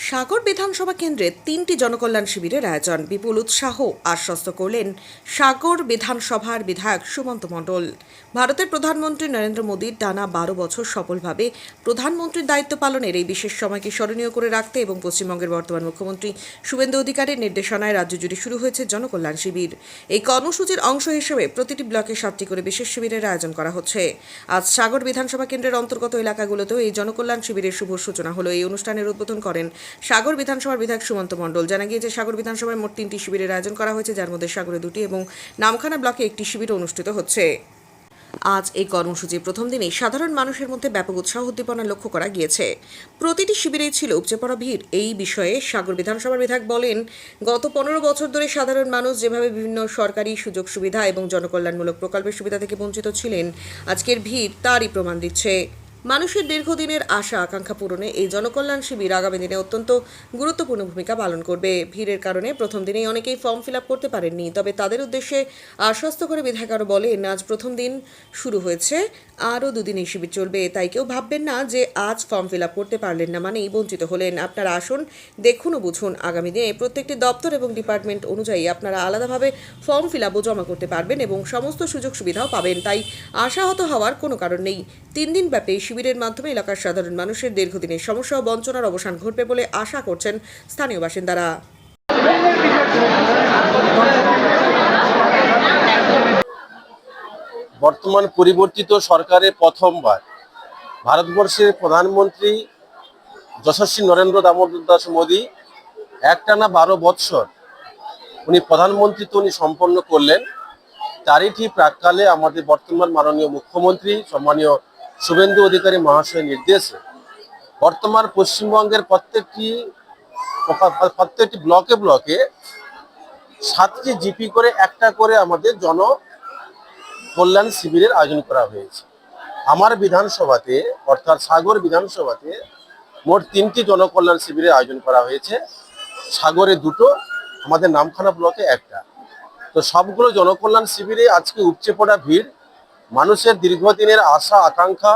সাগর বিধানসভা কেন্দ্রে ৩টি জনকল্যাণ শিবিরের আয়োজন। বিপুল উৎসাহ আশ্বস্ত করলেন সাগর বিধানসভার বিধায়ক সুমন্ত মণ্ডল। ভারতের প্রধানমন্ত্রী নরেন্দ্র মোদীর টানা ১২ বছর সফলভাবে প্রধানমন্ত্রীর দায়িত্ব পালনের এই বিশেষ সময়কে স্মরণীয় করে রাখতে এবং পশ্চিমবঙ্গের বর্তমান মুখ্যমন্ত্রী শুভেন্দু অধিকারীর নির্দেশনায় রাজ্য জুড়ে শুরু হয়েছে জনকল্যাণ শিবির। এই কর্মসূচির অংশ হিসেবে প্রতিটি ব্লকে 7টি করে বিশেষ শিবিরের আয়োজন করা হচ্ছে। আজ সাগর বিধানসভা কেন্দ্রের অন্তর্গত এলাকাগুলোতেও এই জনকল্যাণ শিবিরের শুভ সূচনা হলো। এই অনুষ্ঠানের উদ্বোধন করেন সাগর বিধানসভার বিধায়ক সুমন্ত মণ্ডল। জানা গিয়েছে, সাগর বিধানসভায় মোট 3টি শিবিরের আয়োজন করা হয়েছে, যার মধ্যে সাগরে 2টি এবং নামখানা ব্লকে 1টি শিবির অনুষ্ঠিত হচ্ছে। আজ এই কর্মসূচির প্রথম দিনেই সাধারণ মানুষের মধ্যে ব্যাপক উৎসাহ উদ্দীপনা লক্ষ্য করা গিয়েছে। প্রতিটি শিবিরেই ছিল উপচে পড়া ভিড়। এই বিষয়ে সাগর বিধানসভার বিধায়ক বলেন, গত 15 বছর ধরে সাধারণ মানুষ যেভাবে বিভিন্ন সরকারি সুযোগ সুবিধা এবং জনকল্যাণমূলক প্রকল্পের সুবিধা থেকে বঞ্চিত ছিলেন, আজকের ভিড় তারই প্রমাণ দিচ্ছে। মানুষের দীর্ঘদিনের আশা আকাঙ্ক্ষা পূরণে এই জনকল্যাণ শিবির আগামী দিনে অত্যন্ত গুরুত্বপূর্ণ ভূমিকা পালন করবে। ভিড়ের কারণে প্রথম দিনেই অনেকেই ফর্ম ফিল আপ করতে পারেননি, তবে তাদের উদ্দেশ্যে আশ্বস্ত করে বিধায়ক আরও বলেন, আজ প্রথম দিন শুরু হয়েছে, আরও 2 দিন এই শিবির চলবে। তাই কেউ ভাববেন না যে আজ ফর্ম ফিল আপ করতে পারলেন না মানেই বঞ্চিত হলেন। আপনারা আসুন, দেখুন ও বুঝুন। আগামী দিনে প্রত্যেকটি দপ্তর এবং ডিপার্টমেন্ট অনুযায়ী আপনারা আলাদাভাবে ফর্ম ফিল আপও জমা করতে পারবেন এবং সমস্ত সুযোগ সুবিধাও পাবেন। তাই আশাহত হওয়ার কোনো কারণ নেই। 3 দিন ব্যাপী শিবিরের মাধ্যমে এলাকার সাধারণ মানুষের দীর্ঘদিনের সমস্যা ও বঞ্চনার অবসান ঘটবে বলে আশা করছেন স্থানীয় বাসিন্দারা। বর্তমান পরিবর্তিত সরকারের প্রথমবার ভারতবর্ষের প্রধানমন্ত্রী যশস্বী নরেন্দ্র দামোদর দাস মোদী একটানা 12 বৎসর উনি প্রধানমন্ত্রী উনি সম্পন্ন করলেন। তারই ঠিক প্রাক্কালে আমাদের বর্তমান মাননীয় মুখ্যমন্ত্রী সম্মানীয় শুভেন্দু অধিকারী মহাশয়ের নির্দেশে বর্তমান পশ্চিমবঙ্গের প্রত্যেকটি ব্লকে ব্লকে 7টি জিপি করে একটা করে আমাদের কল্যাণ শিবিরের আয়োজন করা হয়েছে। আমার বিধানসভাতে অর্থাৎ সাগর বিধানসভাতে মোট 3টি জনকল্যাণ শিবিরের আয়োজন করা হয়েছে। সাগরে 2টো, আমাদের নামখানা ব্লকে 1টা। তো সবগুলো জনকল্যাণ শিবিরে আজকে উপচে পড়া ভিড়। মানুষের দীর্ঘদিনের আশা আকাঙ্ক্ষা,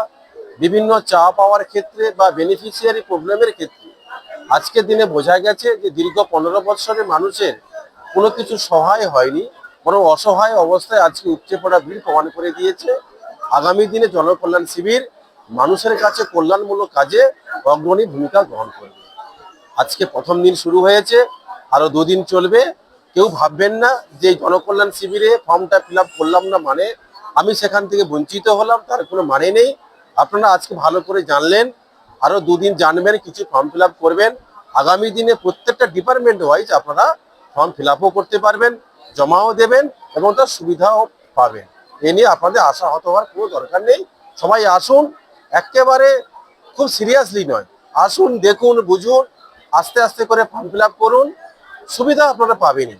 বিভিন্ন চা পাওয়ার ক্ষেত্রে বা বেনিফিশিয়ারি প্রবলেমের ক্ষেত্রে আজকের দিনে বোঝা গেছে যে দীর্ঘ 15 বছরে মানুষের কোনো কিছু সহায় হয়নি, বরং অসহায় অবস্থায় আজকে উপচে পড়া ভিড় প্রমাণ করে দিয়েছে। আগামী দিনে জনকল্যাণ শিবির মানুষের কাছে কল্যাণমূলক কাজে অগ্রণী ভূমিকা গ্রহণ করবে। আজকে প্রথম দিন শুরু হয়েছে, আরো 2 দিন চলবে। কেউ ভাববেন না যে জনকল্যাণ শিবিরে ফর্মটা ফিল আপ করলাম না মানে আমি সেখান থেকে বঞ্চিত হলাম, তার কোনো মানে নেই। আপনারা আজকে ভালো করে জানলেন, আরো 2 দিন জানবেন, কিছু ফর্ম ফিল আপ করবেন। আগামী দিনে প্রত্যেকটা ডিপার্টমেন্ট ওয়াইজ আপনারা ফর্ম ফিল আপও করতে পারবেন, জমাও দেবেন এবং তার সুবিধাও পাবেন। এ নিয়ে আপনাদের আশাহত হওয়ার কোনো দরকার নেই। সবাই আসুন, একেবারে খুব সিরিয়াসলি নয়, আসুন, দেখুন, বুঝুন, আস্তে আস্তে করে ফর্ম ফিল আপ করুন, সুবিধা আপনারা পাবেনই।